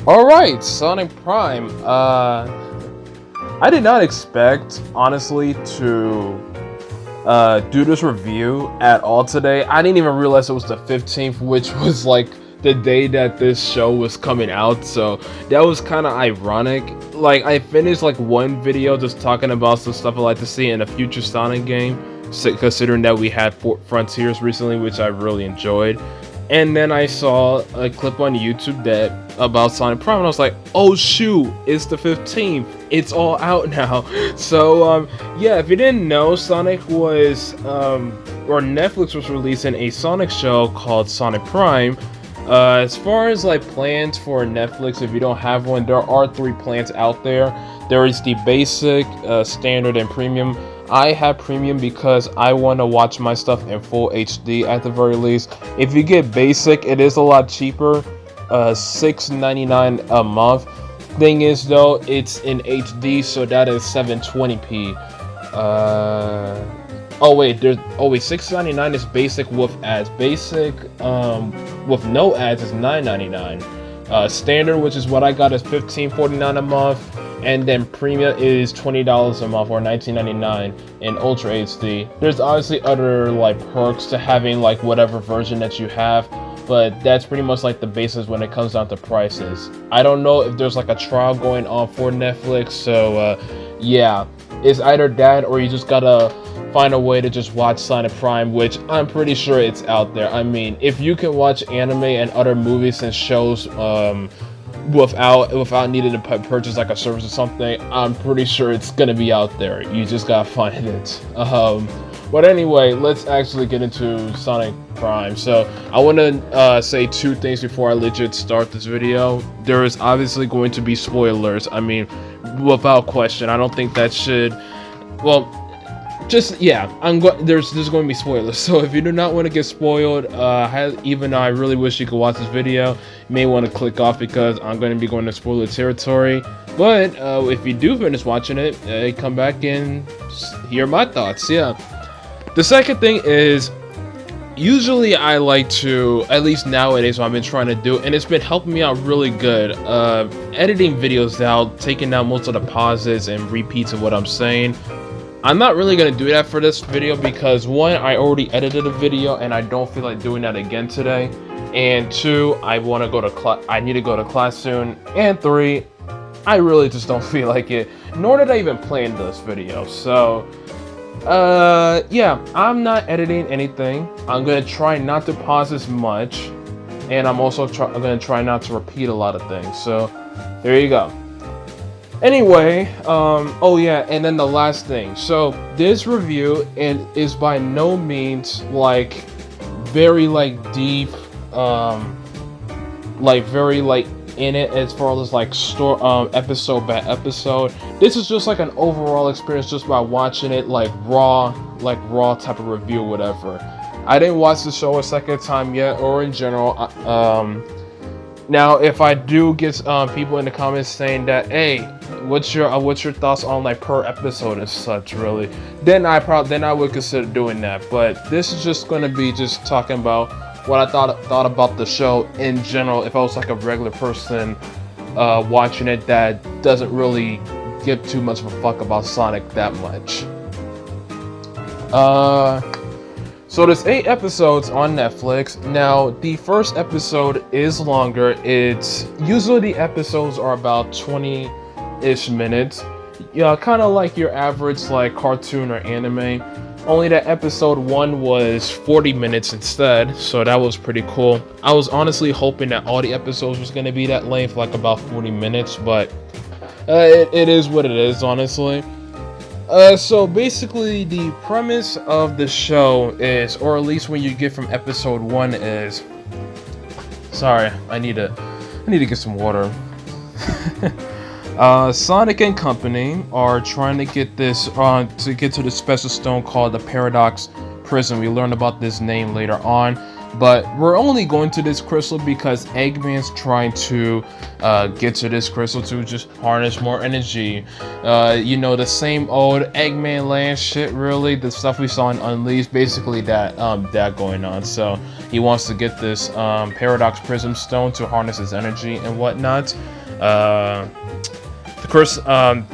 Alright, Sonic Prime. I did not expect, honestly, to do this review at all today. I didn't even realize it was the 15th, which was like the day that this show was coming out, so that was kind of ironic. Like, I finished like one video just talking about some stuff I'd like to see in a future Sonic game, considering that we had Frontiers recently, which I really enjoyed. And then I saw a clip on YouTube that about Sonic Prime, and I was like, oh shoot, it's the 15th, it's all out now. So yeah, if you didn't know, Sonic was or Netflix was releasing a Sonic show called Sonic Prime. As far as like plans for Netflix, if you don't have one, there are 3 plans out there. There is the basic, standard, and premium. I have premium because I want to watch my stuff in full HD at the very least. If you get basic, it is a lot cheaper, $6.99 a month. Thing is though, it's in HD, so that is 720p. $6.99 is basic with ads. Basic with no ads is $9.99. Standard, which is what I got, is $15.49 a month. And then premium is $20 a month or $19.99 in Ultra HD. There's obviously other like perks to having like whatever version that you have, but that's pretty much like the basis when it comes down to prices. I don't know if there's like a trial going on for Netflix, so yeah, it's either that or you just gotta find a way to just watch Sonic Prime, which I'm pretty sure it's out there. I mean, if you can watch anime and other movies and shows without needing to purchase like a service or something, I'm pretty sure it's gonna be out there. You just gotta find it. But anyway, let's actually get into Sonic Prime. So I want to say 2 things before I legit start this video. There is obviously going to be spoilers. I mean, without question. I don't think that should, well, just yeah, there's going to be spoilers, so if you do not want to get spoiled, even though I really wish you could watch this video, you may want to click off because I'm going to be going to spoiler territory. But if you do finish watching it, come back and hear my thoughts. Yeah. The second thing is, usually I like to, at least nowadays, what I've been trying to do, and it's been helping me out really good, editing videos out, taking down most of the pauses and repeats of what I'm saying. I'm not really going to do that for this video because 1, I already edited a video and I don't feel like doing that again today. And 2, I want to go to class. I need to go to class soon. And 3, I really just don't feel like it. Nor did I even plan this video. So, yeah, I'm not editing anything. I'm going to try not to pause as much. And I'm also going to try not to repeat a lot of things. So, there you go. Anyway, oh yeah, and then the last thing. So this review is by no means like very like deep, like very like in it as far as like episode by episode. This is just like an overall experience just by watching it like raw type of review, whatever. I didn't watch the show a second time yet, or in general. Now, if I do get people in the comments saying that, hey, what's your thoughts on like per episode and such, really, then I would consider doing that. But this is just going to be just talking about what I thought about the show in general. If I was like a regular person watching it that doesn't really give too much of a fuck about Sonic that much. So there's 8 episodes on Netflix. Now, the first episode is longer. It's usually the episodes are about 20-ish minutes. Yeah, kind of like your average like cartoon or anime. Only that episode 1 was 40 minutes instead, so that was pretty cool. I was honestly hoping that all the episodes was going to be that length, like about 40 minutes, but it is what it is, honestly. So basically the premise of the show is, or at least when you get from episode 1 is, sorry, I need to get some water. Sonic and company are trying to get this, to get to the special stone called the Paradox Prison. We learn about this name later on. But we're only going to this crystal because Eggman's trying to get to this crystal to just harness more energy. You know, the same old Eggman land shit, really. The stuff we saw in Unleashed, basically that going on. So he wants to get this Paradox Prism Stone to harness his energy and whatnot. Of course,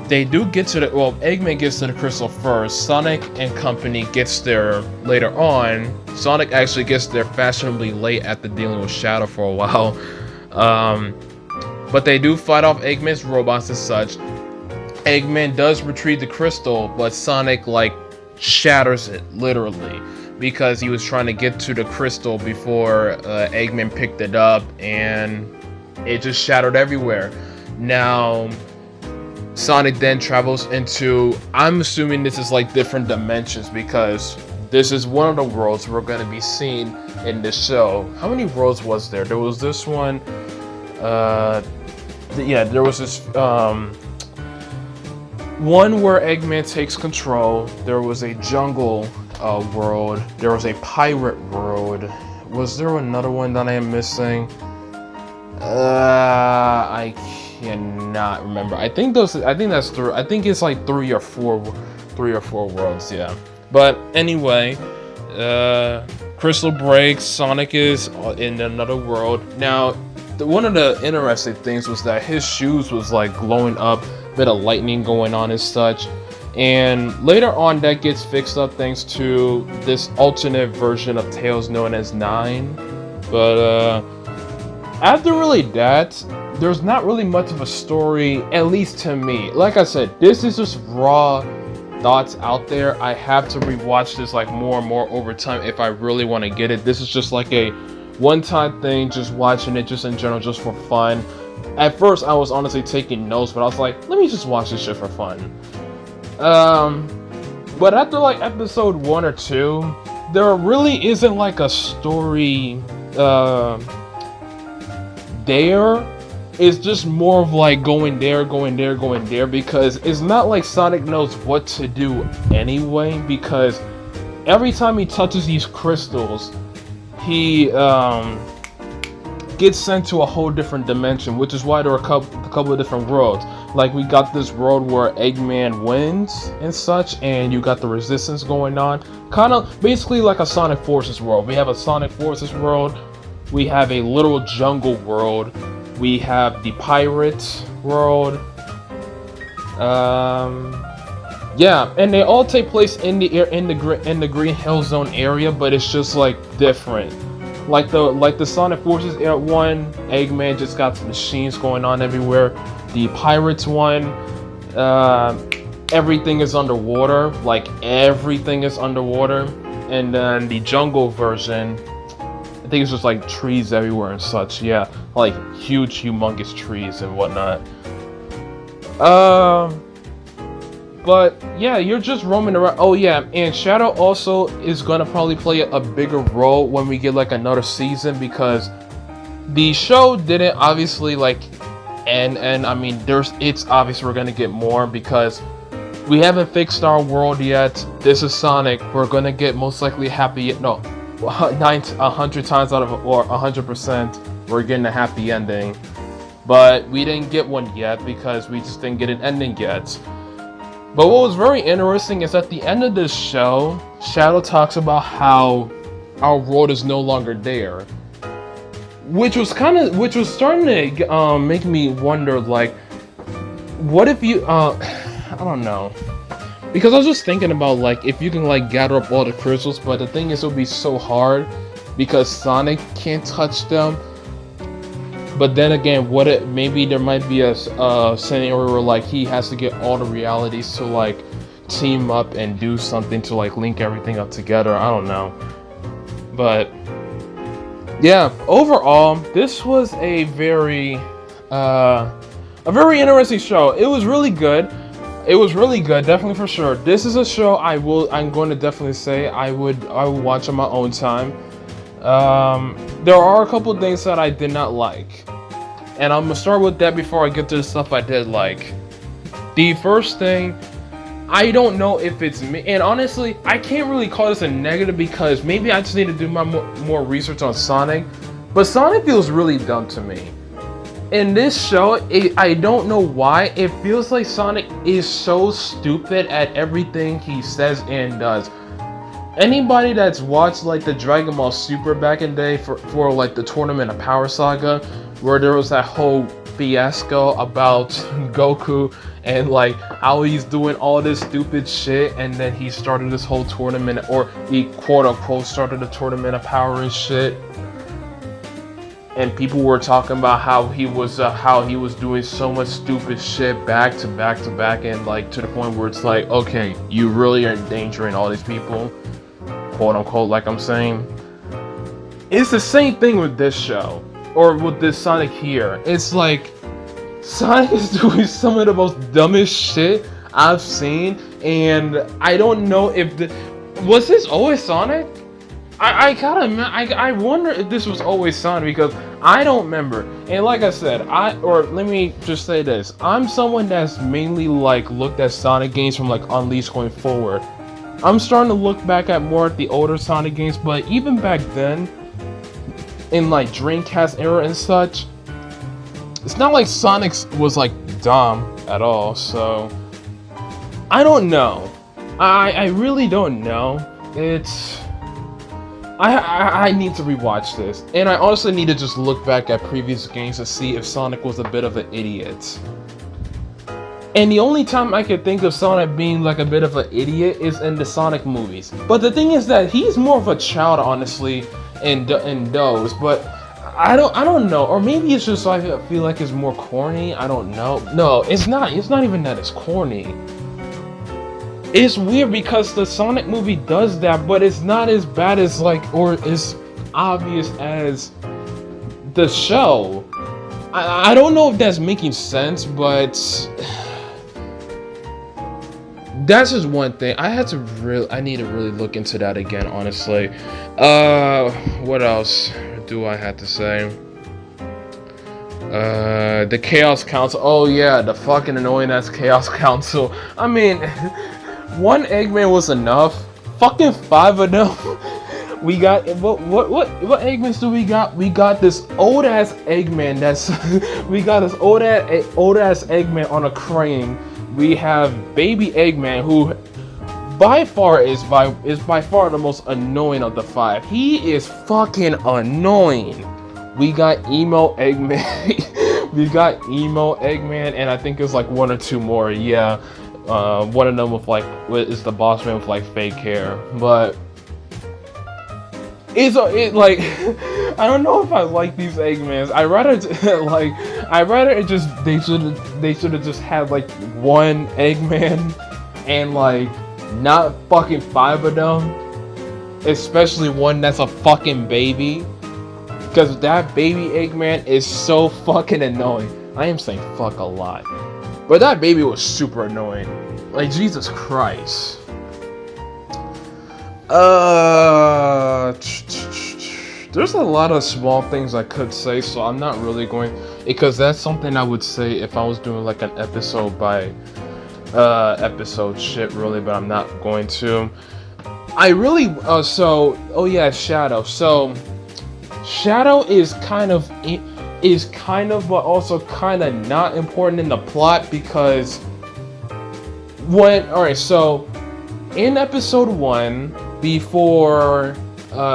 they do get to the, well, Eggman gets to the crystal first. Sonic and company gets there later on. Sonic actually gets there fashionably late after dealing with Shadow for a while. But they do fight off Eggman's robots and such. Eggman does retrieve the crystal, but Sonic, like, shatters it, literally. Because he was trying to get to the crystal before Eggman picked it up, and it just shattered everywhere. Now, Sonic then travels into, I'm assuming this is like different dimensions, because this is one of the worlds we're going to be seeing in this show. How many worlds was there? There was this one, yeah, there was this one where Eggman takes control. There was a jungle world. There was a pirate world. Was there another one that I am missing? I cannot remember. I think that's three. I think it's like three or four worlds. Yeah. But anyway, Crystal breaks. Sonic is in another world now. One of the interesting things was that his shoes was like glowing up, bit of lightning going on and such. And later on, that gets fixed up thanks to this alternate version of Tails known as 9. But after really that, there's not really much of a story, at least to me. Like I said, this is just raw thoughts out there. I have to rewatch this like more and more over time if I really want to get it. This is just like a one-time thing, just watching it just in general, just for fun. At first, I was honestly taking notes, but I was like, let me just watch this shit for fun. But after like episode 1 or 2, there really isn't like a story there. It's just more of like going there, because it's not like Sonic knows what to do anyway, because every time he touches these crystals, he gets sent to a whole different dimension, which is why there are a couple of different worlds. Like, we got this world where Eggman wins and such, and you got the resistance going on. Kind of basically like a Sonic Forces world. We have a Sonic Forces world, we have a literal jungle world, we have the pirate world. Yeah, and they all take place in the Green Hill Zone area, but it's just like different. Like the Sonic Forces one, Eggman just got some machines going on everywhere. The Pirates one, everything is underwater. Like, everything is underwater. And then the jungle version, I think it's just like trees everywhere and such. Yeah, like huge, humongous trees and whatnot. But yeah, you're just roaming around. Oh yeah, and Shadow also is gonna probably play a bigger role when we get like another season, because the show didn't obviously like end, and I mean it's obvious we're gonna get more, because we haven't fixed our world yet. This is Sonic. We're gonna get most likely happy, no, 100 times out of, or 100%, we're getting a happy ending. But we didn't get one yet because we just didn't get an ending yet. But what was very interesting is at the end of this show, Shadow talks about how our world is no longer there, which was starting to make me wonder, like, what if you I don't know, because I was just thinking about, like, if you can like gather up all the crystals, but the thing is, it'll be so hard because Sonic can't touch them. But then again, what if maybe there might be a scenario where like he has to get all the realities to like team up and do something to like link everything up together. I don't know. But yeah, overall, this was a very interesting show. It was really good. It was really good, definitely, for sure. This is a show I'm going to definitely say I would watch on my own time. There are a couple things that I did not like, and I'm gonna start with that before I get to the stuff I did like. The first thing, I don't know if it's me, and honestly, I can't really call this a negative because maybe I just need to do my more research on Sonic, but Sonic feels really dumb to me. In this show, I don't know why, it feels like Sonic is so stupid at everything he says and does. Anybody that's watched like the Dragon Ball Super back in the day for like the Tournament of Power saga, where there was that whole fiasco about Goku and like how he's doing all this stupid shit, and then he started this whole tournament, or he quote unquote started a Tournament of Power and shit. And people were talking about how he was doing so much stupid shit back to back to back, and like to the point where it's like, okay, you really are endangering all these people, quote unquote, like I'm saying. It's the same thing with this show, or with this Sonic here. It's like Sonic is doing some of the most dumbest shit I've seen, and I don't know if was this always Sonic? I wonder if this was always Sonic, because I don't remember. And like I said, let me just say this. I'm someone that's mainly like looked at Sonic games from like Unleashed going forward. I'm starting to look back at more at the older Sonic games, but even back then, in like Dreamcast era and such, it's not like Sonic was like dumb at all. So I don't know. I really don't know. I need to rewatch this, and I also need to just look back at previous games to see if Sonic was a bit of an idiot. And the only time I could think of Sonic being like a bit of an idiot is in the Sonic movies. But the thing is that he's more of a child, honestly, in those. But I don't know, or maybe it's just I feel like it's more corny. I don't know. No, it's not. It's not even that it's corny. It's weird because the Sonic movie does that, but it's not as bad as like, or as obvious as the show. I don't know if that's making sense, but that's just one thing. I need to really look into that again, honestly. What else do I have to say? The Chaos Council. Oh yeah, the fucking annoying ass Chaos Council. I mean, one Eggman was enough. Fucking 5 of them. We got what Eggmans do we got? We got this old ass Eggman we got this old ass Eggman on a crane. We have baby Eggman, who by far is by far the most annoying of the 5. He is fucking annoying. We got emo Eggman. We got emo Eggman, and I think it's like 1 or 2 more. Yeah. One of them is the boss man with like fake hair, but it's like I don't know if I like these Eggmans. I rather they should have just had like one Eggman and like not fucking 5 of them, especially one that's a fucking baby, because that baby Eggman is so fucking annoying. I am saying fuck a lot. But that baby was super annoying. Like, Jesus Christ. There's a lot of small things I could say, so I'm not really going, because that's something I would say if I was doing like an episode by episode shit, really, but I'm not going to. I really, oh yeah, Shadow. So, Shadow is kind of, but also kind of not important in the plot, because alright, so in episode 1, before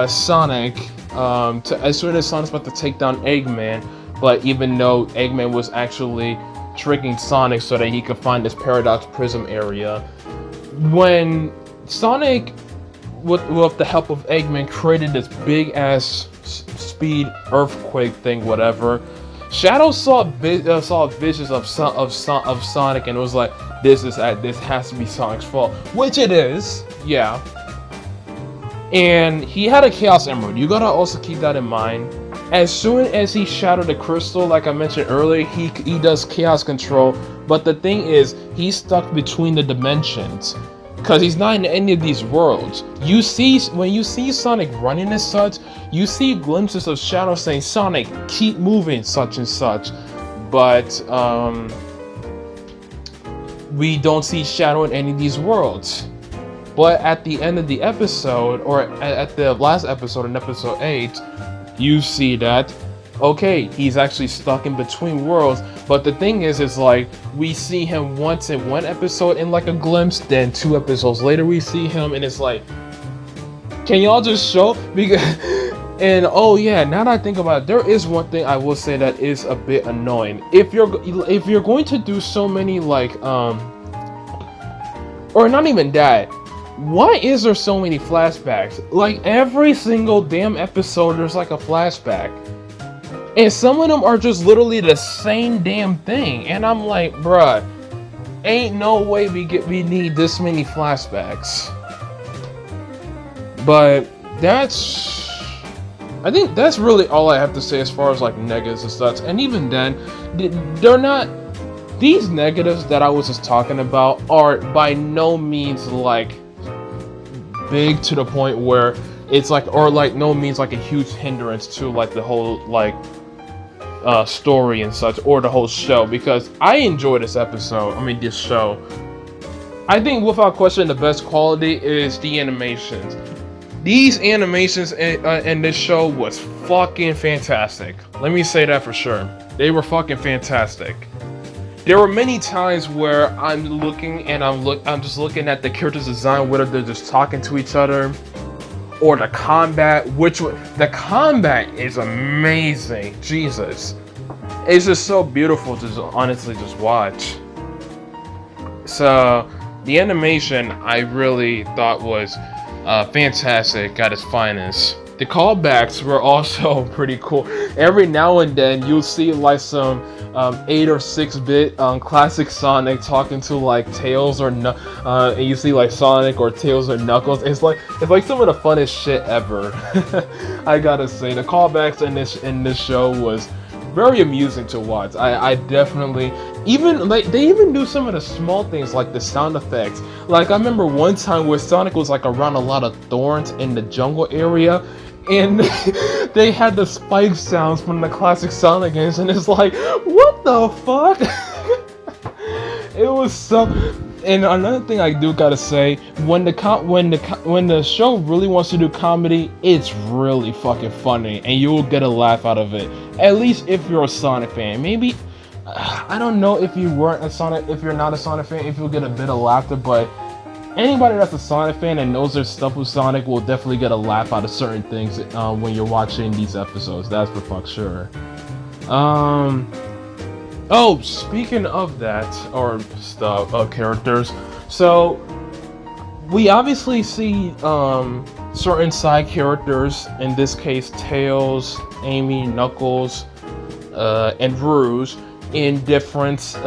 Sonic, as soon as Sonic's about to take down Eggman, but even though Eggman was actually tricking Sonic so that he could find this Paradox Prism area, when Sonic, with the help of Eggman, created this big ass speed earthquake thing, whatever, Shadow saw visions of Sonic, and it was like, this has to be Sonic's fault, which it is, yeah. And he had a Chaos Emerald. You gotta also keep that in mind. As soon as he shattered the crystal, like I mentioned earlier, he does Chaos Control. But the thing is, he's stuck between the dimensions, because he's not in any of these worlds. When you see Sonic running as such, you see glimpses of Shadow saying, Sonic, keep moving, such and such. But we don't see Shadow in any of these worlds. But at the end of the episode, or at the last episode, in episode 8, you see that, okay, he's actually stuck in between worlds. But the thing is like, we see him once in one episode in like a glimpse, then 2 episodes later we see him, and it's like, can y'all just show? Because, and oh yeah, now that I think about it, there is one thing I will say that is a bit annoying. If you're going to do so many like, or not even that, why is there so many flashbacks? Like every single damn episode there's like a flashback. And some of them are just literally the same damn thing. And I'm like, bruh, ain't no way we need this many flashbacks. But I think that's really all I have to say as far as like negatives and such. And even then, they're not, these negatives that I was just talking about are by no means like big to the point where it's like, or like no means like a huge hindrance to like the whole like story and such, or the whole show, because I enjoy this show. I think without question the best quality is the animations. These animations in this show was fucking fantastic. Let me say that for sure. They were fucking fantastic. There were many times where I'm looking and I'm just looking at the characters' design, whether they're just talking to each other, or the combat, the combat is amazing. Jesus, it's just so beautiful to honestly just watch. So the animation I really thought was fantastic at its finest. The callbacks were also pretty cool. Every now and then you'll see like some 8 or 6-bit classic Sonic talking to like Tails or and you see like Sonic or Tails or Knuckles. It's like some of the funnest shit ever. I gotta say, the callbacks in this show was very amusing to watch. I definitely, even like they even do some of the small things like the sound effects. Like I remember one time where Sonic was like around a lot of thorns in the jungle area, and they had the spike sounds from the classic Sonic games, and it's like, what the fuck? It was so. And another thing I do gotta say, when the show really wants to do comedy, it's really fucking funny, and you will get a laugh out of it. At least if you're a Sonic fan. Maybe I don't know if you're not a Sonic fan, if you'll get a bit of laughter, but anybody that's a Sonic fan and knows their stuff with Sonic will definitely get a laugh out of certain things when you're watching these episodes. That's for fuck sure. Oh, speaking of that, or stuff, characters, so we obviously see certain side characters, in this case Tails, Amy, Knuckles, and Rouge, in different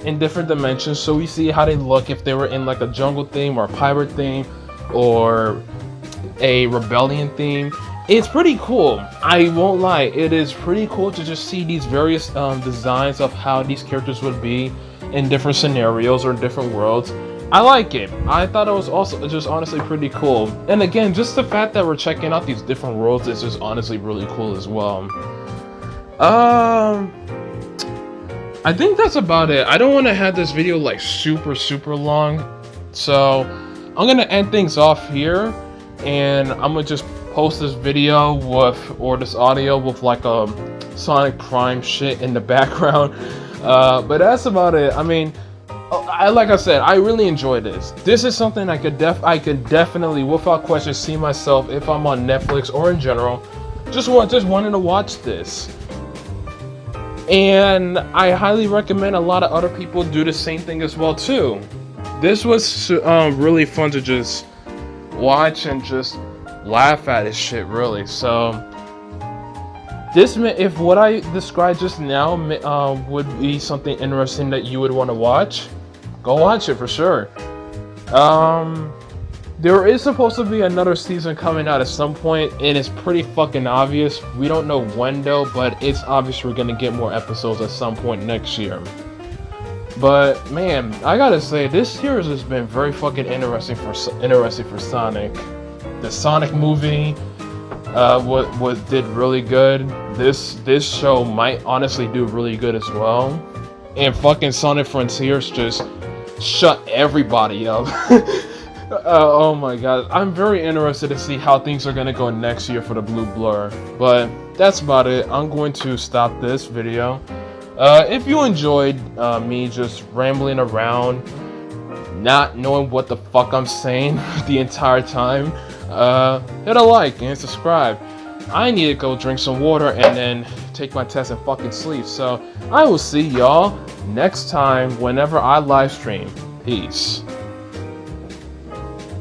dimensions. So we see how they look, if they were in like a jungle theme or a pirate theme or a rebellion theme. It's pretty cool. I won't lie, it is pretty cool to just see these various designs of how these characters would be in different scenarios or different worlds. I like it. I thought it was also just honestly pretty cool. And again, just the fact that we're checking out these different worlds is just honestly really cool as well. I think that's about it. I don't want to have this video like super long, so I'm gonna end things off here, and I'm gonna just post this video or this audio with like a Sonic Prime shit in the background. But that's about it. I mean, like I said, I really enjoyed this. This is something I could definitely, without question, see myself if I'm on Netflix or in general, just wanting to watch this. And I highly recommend a lot of other people do the same thing as well too. This was really fun to just watch and just laugh at this shit, really. So this, if what I described just now would be something interesting that you would want to watch, go watch it for sure. There is supposed to be another season coming out at some point, and it's pretty fucking obvious. We don't know when though, but it's obvious we're gonna get more episodes at some point next year. But man, I gotta say, this series has been very fucking interesting for Sonic. The Sonic movie did really good. This show might honestly do really good as well. and fucking Sonic Frontiers just shut everybody up. Oh my god, I'm very interested to see how things are gonna go next year for the Blue Blur. But that's about it. I'm going to stop this video. If you enjoyed me just rambling around, not knowing what the fuck I'm saying the entire time, hit a like and subscribe. I need to go drink some water and then take my test and fucking sleep. So I will see y'all next time whenever I live stream. Peace.